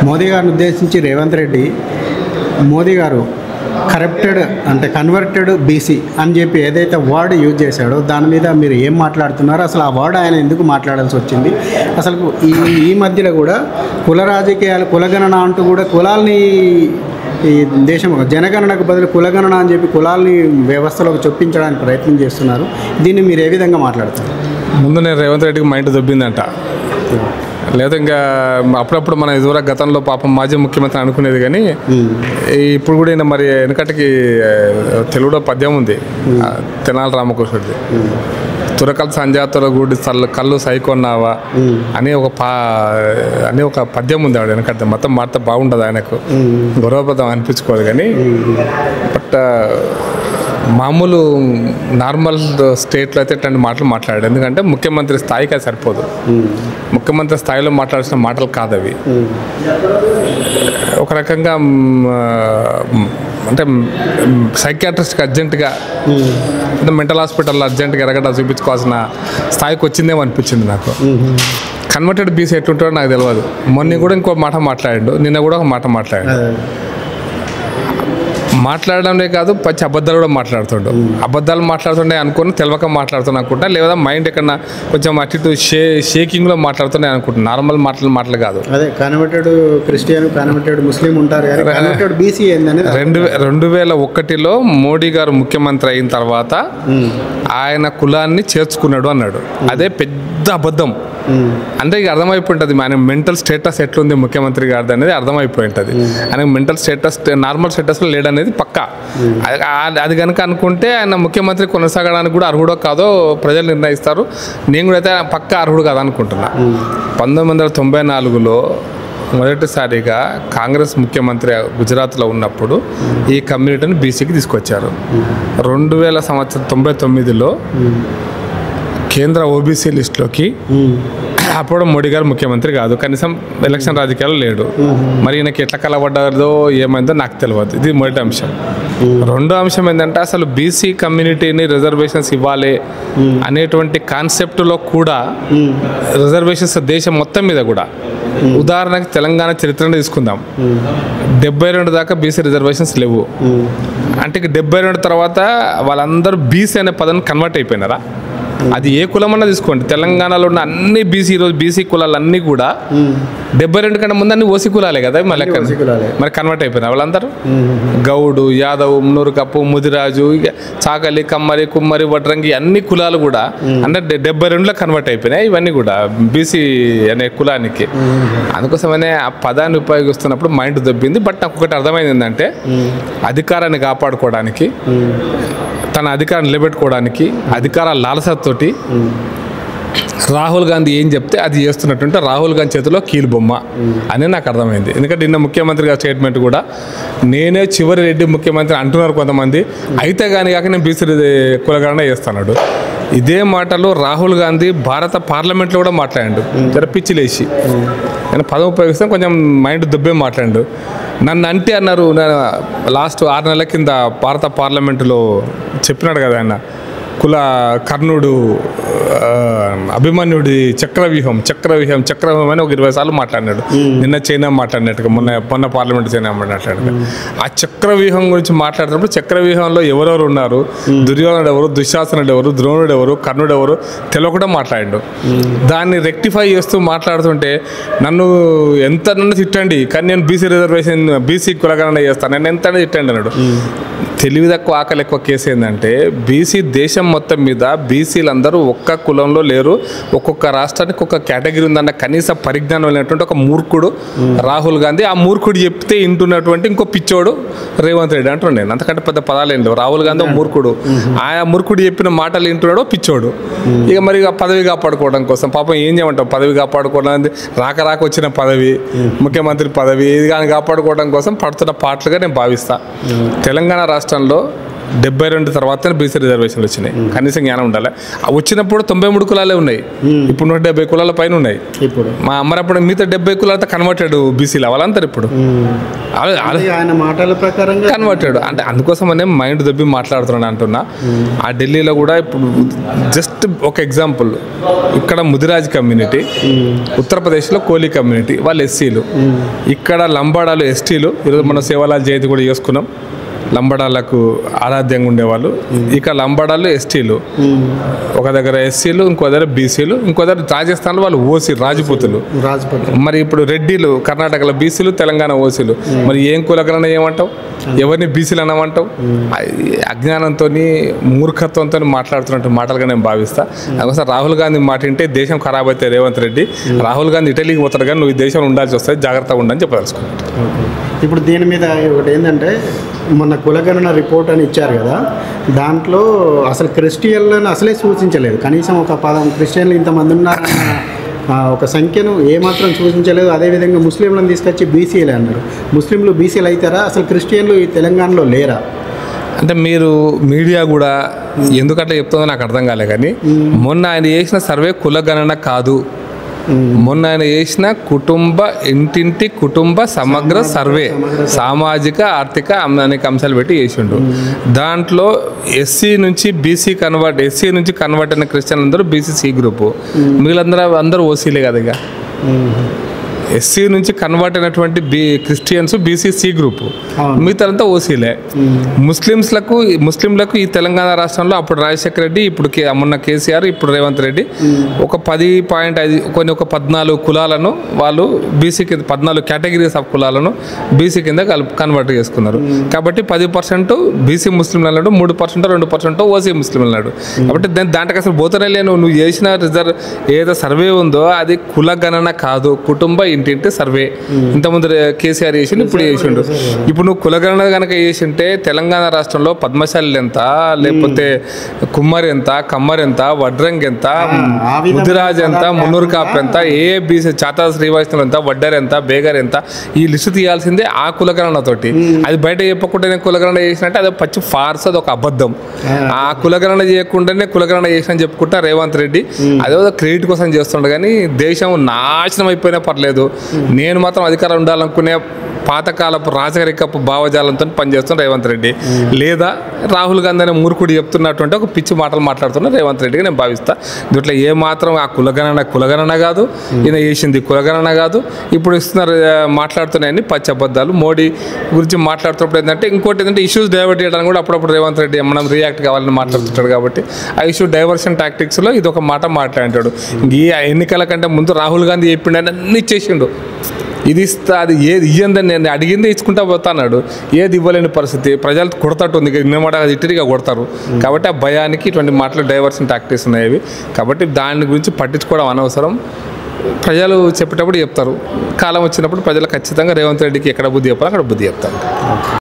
మోదీ గారిని ఉద్దేశించి రేవంత్ రెడ్డి మోదీ గారు కరప్టెడ్ అంటే కన్వర్టెడ్ బీసీ అని చెప్పి ఏదైతే వర్డ్ యూజ్ చేశాడో దాని మీద మీరు ఏం మాట్లాడుతున్నారో, అసలు ఆ వర్డ్ ఆయన ఎందుకు మాట్లాడాల్సి వచ్చింది? అసలు ఈ మధ్యలో కూడా కుల రాజకీయాలు, కులగణన అంటూ కూడా కులాల్ని ఈ దేశం జనగణనకు బదులు కులగణన అని చెప్పి కులాల్ని వ్యవస్థలోకి చొప్పించడానికి ప్రయత్నం చేస్తున్నారు. దీన్ని మీరు ఏ విధంగా మాట్లాడుతారు? ముందు నేను రేవంత్ రెడ్డికి మైండ్ దొబ్బిందంట, లేదా ఇంకా అప్పుడప్పుడు మన ఇదివరకు గతంలో పాపం మాజీ ముఖ్యమంత్రి అనుకునేది, కానీ ఇప్పుడు కూడా ఈయన మరి వెనకటికి తెలుగులో పద్యం ఉంది తెనాలి రామకృష్ణుడిది, తురకల్ సంజాతుల గుడి కళ్ళు సైకొన్నావా అని ఒక పద్యం ఉంది ఆవిడ వెనకటి. మొత్తం మాట బాగుండదు, ఆయనకు గౌరవప్రదం అనిపించుకోదు. కానీ బట్ మామూలు నార్మల్ స్టేట్లో అయితే ఇట్లాంటి మాటలు మాట్లాడాడు. ఎందుకంటే ముఖ్యమంత్రి స్థాయికి అది సరిపోదు, ముఖ్యమంత్రి స్థాయిలో మాట్లాడాల్సిన మాటలు కాదు అవి. ఒక రకంగా అంటే సైకియాట్రిస్ట్కి అర్జెంటుగా అంటే మెంటల్ హాస్పిటల్లో అర్జెంటుగా ఎరగడ చూపించుకోవాల్సిన స్థాయికి వచ్చిందేమో అనిపించింది నాకు. కన్వర్టెడ్ బీసీ ఎట్లుంటాడో నాకు తెలియదు. మొన్న కూడా ఇంకో మాట మాట్లాడాడు, నిన్న కూడా ఒక మాట మాట్లాడాడు. మాట్లాడడమే కాదు, పచ్చి అబద్ధాలు కూడా మాట్లాడుతుండు. అబద్ధాలు మాట్లాడుతుండే అనుకుని తెలియక మాట్లాడుతున్నా అనుకుంటా, లేదా మైండ్ ఎక్కడన్నా కొంచెం అటు ఇటు షేకింగ్లో మాట్లాడుతున్నాయి అనుకుంటున్నా. నార్మల్ మాటలు కాదు. అదే కన్వర్టెడ్ క్రిస్టియన్, కన్వర్టెడ్ ముస్లిం ఉంటారు, కన్వర్టెడ్ బీసీ ఏందని 2001లో మోడీ గారు ముఖ్యమంత్రి అయిన తర్వాత ఆయన కులాన్ని చేర్చుకున్నాడు అన్నాడు. అదే పెద్ద అబద్ధం. అంటే ఇక అర్థమైపోయి ఉంటుంది ఆయన మెంటల్ స్టేటస్ ఎట్లుంది ముఖ్యమంత్రి గారిది అనేది అర్థమైపోయి ఉంటుంది. ఆయన మెంటల్ స్టేటస్ నార్మల్ స్టేటస్లో లేడనేది పక్కా. అది కనుక అనుకుంటే ఆయన ముఖ్యమంత్రి కొనసాగడానికి కూడా అర్హుడో కాదో ప్రజలు నిర్ణయిస్తారు. నేను కూడా అయితే పక్కా అర్హుడు కాదు అనుకుంటున్నా. 1994లో మొదటిసారిగా కాంగ్రెస్ ముఖ్యమంత్రి గుజరాత్లో ఉన్నప్పుడు ఈ కమ్యూనిటీని బీసీకి తీసుకొచ్చారు. 1999లో కేంద్ర ఓబీసీ లిస్టులోకి అప్పుడు మోడీ గారు ముఖ్యమంత్రి కాదు, కనీసం ఎలక్షన్ రాజకీయాలు లేడు. మరి ఈయనకి ఎట్లా కలబడ్డారో ఏమైందో నాకు తెలియదు. ఇది మొదటి అంశం. రెండో అంశం ఏంటంటే అసలు బీసీ కమ్యూనిటీని రిజర్వేషన్స్ ఇవ్వాలి అనేటువంటి కాన్సెప్ట్లో కూడా రిజర్వేషన్స్ దేశం మొత్తం మీద కూడా, ఉదాహరణకి తెలంగాణ చరిత్రను తీసుకుందాం. 72 దాకా బీసీ రిజర్వేషన్స్ లేవు. అంటే 72 తర్వాత వాళ్ళందరూ బీసీ అనే పదాన్ని కన్వర్ట్ అయిపోయినారా? అది ఏ కులమన్నా తీసుకోండి, తెలంగాణలో ఉన్న అన్ని బీసీ, ఈరోజు బీసీ కులాలు అన్నీ కూడా 72 కంటే ముందు అన్ని ఓసీ కులాలే కదా. మళ్ళీ మరి కన్వర్ట్ అయిపోయినా వాళ్ళందరూ. గౌడు, యాదవ్, మున్నూరు కప్పు, ముదిరాజు, చాకలి, కమ్మరి, కుమ్మరి, వడ్రంగి అన్ని కులాలు కూడా అంటే 72లో కన్వర్ట్ అయిపోయినాయి ఇవన్నీ కూడా బీసీ అనే కులానికి. అందుకోసమనే ఆ పదాన్ని ఉపయోగిస్తున్నప్పుడు మైండ్ దొబ్బింది. బట్ నాకు ఒకటి అర్థమైంది ఏంటంటే అధికారాన్ని కాపాడుకోవడానికి, తన అధికారాన్ని నిలబెట్టుకోవడానికి, అధికార లాలసతోటి రాహుల్ గాంధీ ఏం చెప్తే అది చేస్తున్నట్టుంటే రాహుల్ గాంధీ చేతిలో కీలు బొమ్మ అని నాకు అర్థమైంది. ఎందుకంటే నిన్న ముఖ్యమంత్రి గారి స్టేట్మెంట్ కూడా నేనే చివరి రెడ్డి ముఖ్యమంత్రి అంటున్నారు కొంతమంది, అయితే కానీ కాక నేను బీసీ కులగణన చేస్తున్నాడు. ఇదే మాటలు రాహుల్ గాంధీ భారత పార్లమెంట్లో కూడా మాట్లాడాడు, తెరపిచ్చిలేసి. నేను పదం ఉపయోగిస్తాను, కొంచెం మైండ్ దుబ్బే మాట్లాడాడు. నన్ను అంటే అన్నారు, లాస్ట్ 6 నెలల కింద భారత పార్లమెంటులో చెప్పినాడు కదా ఆయన, కుల కర్ణుడు అభిమన్యుడి చక్రవ్యూహం అని ఒక 20 సార్లు మాట్లాడినాడు. నిన్న చైనా మాట్లాడినట్టుగా, మొన్న పార్లమెంట్ చైనా మాట్లాడాడు. ఆ చక్రవ్యూహం గురించి మాట్లాడినప్పుడు చక్రవ్యూహంలో ఎవరెవరు ఉన్నారు, దుర్యోధనుడు ఎవరు, దుశ్శాసనుడు ఎవరు, ద్రోణుడు ఎవరు, కర్ణుడు ఎవరు తెలియకుండా మాట్లాడాడు. దాన్ని రెక్టిఫై చేస్తూ మాట్లాడుతుంటే నన్ను తిట్టండి, కానీ నేను బీసీ కులగణన చేస్తాను, నేను ఎంత తిట్టండి అన్నాడు. తెలివి తక్కువ ఆకలి ఎక్కువ కేసు ఏంటంటే బీసీ దేశం మొత్తం మీద బీసీలందరూ ఒక్క కులంలో లేరు, ఒక్కొక్క రాష్ట్రానికి ఒక కేటగిరీ ఉందన్న కనీస పరిజ్ఞానం లేనటువంటి ఒక మూర్ఖుడు రాహుల్ గాంధీ. ఆ మూర్ఖుడు చెప్తే ఇంటున్నటువంటి ఇంకో పిచ్చోడు రేవంత్ రెడ్డి అంటున్నాను. నేను అంతకంటే పెద్ద పదాలు ఏం లేవు. రాహుల్ గాంధీ మూర్ఖుడు, ఆయా మూర్ఖుడు చెప్పిన మాటలు వింటున్నాడో పిచ్చోడు. ఇక మరి పదవి కాపాడుకోవడం కోసం పాపం ఏం చేయమంటాం, పదవి కాపాడుకోవడం రాక వచ్చిన పదవి, ముఖ్యమంత్రి పదవి, ఇది కానీ కాపాడుకోవడం కోసం పడుతున్న పాటలుగా నేను భావిస్తా. తెలంగాణ రాష్ట్రంలో 72 తర్వాతనే బీసీ రిజర్వేషన్లు వచ్చినాయి. కనీసం జ్ఞానం ఉండాలి. వచ్చినప్పుడు 93 కులాలే ఉన్నాయి, ఇప్పుడు 170 కులాల పైన ఉన్నాయి. ఇప్పుడు మరి అప్పుడు మిగతా 70 కులాలతో కన్వర్టెడ్ బీసీలు వాళ్ళంటారు ఇప్పుడు ఆయన మాటల ప్రకారం కన్వర్టెడ్. అంటే అందుకోసమనే మైండ్ దొబ్బి మాట్లాడుతున్నాను అంటున్నా. ఆ ఢిల్లీలో కూడా ఇప్పుడు జస్ట్ ఒక ఎగ్జాంపుల్, ఇక్కడ ముదిరాజ్ కమ్యూనిటీ, ఉత్తరప్రదేశ్లో కోలీ కమ్యూనిటీ వాళ్ళు ఎస్సీలు, ఇక్కడ లంబాడాలు ఎస్టీలు. ఈరోజు మనం సేవాలాల్ జయంతి కూడా చేసుకున్నాం. లంబడాలకు ఆరాధ్యంగా ఉండేవాళ్ళు, ఇక లంబడాలు ఎస్టీలు, ఒక దగ్గర ఎస్సీలు, ఇంకో దగ్గర బీసీలు, ఇంకో దగ్గర రాజస్థాన్లో వాళ్ళు ఓసీ రాజపూతులు. మరి ఇప్పుడు రెడ్డిలు కర్ణాటకలో బీసీలు, తెలంగాణ ఓసీలు. మరి ఏం కులగణన ఏమంటావు? ఎవరిని బీసీలు అనమంటావు? అజ్ఞానంతో మూర్ఖత్వంతో మాట్లాడుతున్నట్టు మాటలుగా నేను భావిస్తా. అందుకోసం రాహుల్ గాంధీ మాట వింటే దేశం ఖరాబ్ అయితే రేవంత్ రెడ్డి, రాహుల్ గాంధీ ఇటలీకి పోతాడు కానీ నువ్వు ఈ దేశంలో ఉండాల్సి వస్తుంది, జాగ్రత్తగా ఉండని చెప్పదలుచుకున్నాను. ఇప్పుడు దీని మీద ఒకటి ఏంటంటే, మొన్న కులగణన రిపోర్ట్ అని ఇచ్చారు కదా, దాంట్లో అసలు క్రిస్టియన్లను అసలే సూచించలేదు. కనీసం ఒక 10 క్రిస్టియన్లు ఇంతమంది ఉన్నారన్న ఒక సంఖ్యను ఏమాత్రం సూచించలేదు. అదేవిధంగా ముస్లింలను తీసుకొచ్చి బీసీలే అన్నారు. ముస్లింలు బీసీలు అవుతారా? అసలు క్రిస్టియన్లు ఈ తెలంగాణలో లేరా? అంటే మీరు మీడియా కూడా ఎందుకట్లా చెప్తుందో నాకు అర్థం కాలే. కానీ మొన్న ఆయన చేసిన సర్వే కులగణన కాదు, మొన్న ఆయన చేసిన ఇంటింటి కుటుంబ సమగ్ర సర్వే, సామాజిక ఆర్థిక అనేక అంశాలు పెట్టి చేసిండు. దాంట్లో ఎస్సీ నుంచి కన్వర్ట్ అయిన క్రిస్టియన్ అందరూ బీసీ గ్రూపు, మిగిలిందరూ ఓసీలే కదా. ఇక ఎస్సీ నుంచి కన్వర్ట్ అయినటువంటి క్రిస్టియన్స్ బీసీ గ్రూపు, మిగతాదంతా ఓసీలే. ముస్లింలకు ఈ తెలంగాణ రాష్ట్రంలో అప్పుడు రాజశేఖర రెడ్డి, ఇప్పుడు మొన్న కేసీఆర్, ఇప్పుడు రేవంత్ రెడ్డి ఒక 10.5 ఒక 14 కులాలను వాళ్ళు బీసీ కింద, 14 కేటగిరీస్ ఆఫ్ కులాలను బీసీ కింద కన్వర్ట్ చేసుకున్నారు. కాబట్టి 10% బీసీ ముస్లింలు అన్నాడు, 3% 2% ఓసీ ముస్లింలు అన్నాడు. కాబట్టి దాంట్లో అసలు పోతనే లేను. నువ్వు చేసిన ఏదో సర్వే ఉందో అది కులగణన కాదు, కుటుంబ ఇంటింటి సర్వే. ఇంతకుముందు కేసీఆర్ చేసిండు, ఇప్పుడు చేసిండు. ఇప్పుడు నువ్వు కులగణన కనుక చేసింటే తెలంగాణ రాష్ట్రంలో పద్మశాలి ఎంత, లేకపోతే కుమ్మరి ఎంత, కమ్మరి ఎంత, వడ్రంగి ఎంత, ముదిరాజ్ ఎంత, మున్నూరు కాపు ఎంత, ఏబీసీ చాతా శ్రీవాస్తవులు ఎంత, వడ్డర్ ఎంత, బేగర్ ఎంత, ఈ లిస్టు తీయాల్సిందే ఆ కులగణనతోటి. అది బయట చెప్పకుండా నేను కులగణన చేసినట్టే అది పచ్చి ఫార్స్, అది ఒక అబద్ధం. ఆ కులగణన చేయకుండానే కులగణన చేసిన చెప్పుకుంటా రేవంత్ రెడ్డి అదే క్రెడిట్ కోసం చేస్తుండే. కానీ దేశం నాశనం అయిపోయినా పర్లేదు, నేను మాత్రం అధికారం ఉండాలనుకునే పాతకాలపు రాజరికపు భావజాలంతో పనిచేస్తున్న రేవంత్ రెడ్డి, లేదా రాహుల్ గాంధీ అనే మూర్ఖుడు చెప్తున్నటువంటి ఒక పిచ్చి మాటలు మాట్లాడుతున్న రేవంత్ రెడ్డిగా నేను భావిస్తా. దీంట్లో ఏమాత్రం ఆ కులగణన కాదు, ఈయన చేసింది కులగణన కాదు. ఇప్పుడు ఇస్తున్నారు మాట్లాడుతున్నాయని పచ్చి అబద్ధాలు. మోడీ గురించి మాట్లాడుతున్నప్పుడు ఏంటంటే ఇంకోటి ఏంటంటే ఇష్యూస్ డైవర్ట్ చేయడానికి కూడా అప్పుడప్పుడు రేవంత్ రెడ్డి మనం రియాక్ట్ కావాలని మాట్లాడుతుంటాడు. కాబట్టి ఆ ఇష్యూ డైవర్షన్ టాక్టిక్స్లో ఇది ఒక మాట మాట్లాడాడు. ఈ ఎన్నికల కంటే ముందు రాహుల్ గాంధీ చెప్పిండని అన్ని ఇచ్చేసిండు. ఇది ఇస్తా, అది ఏది ఇయ్యందని నేను అడిగిందే ఇచ్చుకుంటా పోతాన్నాడు. ఏది ఇవ్వలేని పరిస్థితి, ప్రజలు కొడతాటుంది, నిన్నమాట ఇట్టడిగా కొడతారు. కాబట్టి ఆ భయానికి ఇటువంటి మాటలు డైవర్షన్ టాక్టిక్స్ ఉన్నాయి. కాబట్టి దాని గురించి పట్టించుకోవడం అనవసరం. ప్రజలు చెప్పేటప్పుడు చెప్తారు, కాలం వచ్చినప్పుడు ప్రజలు ఖచ్చితంగా రేవంత్ రెడ్డికి ఎక్కడ బుద్ధి చెప్పాలో అక్కడ బుద్ధి చెప్తారు.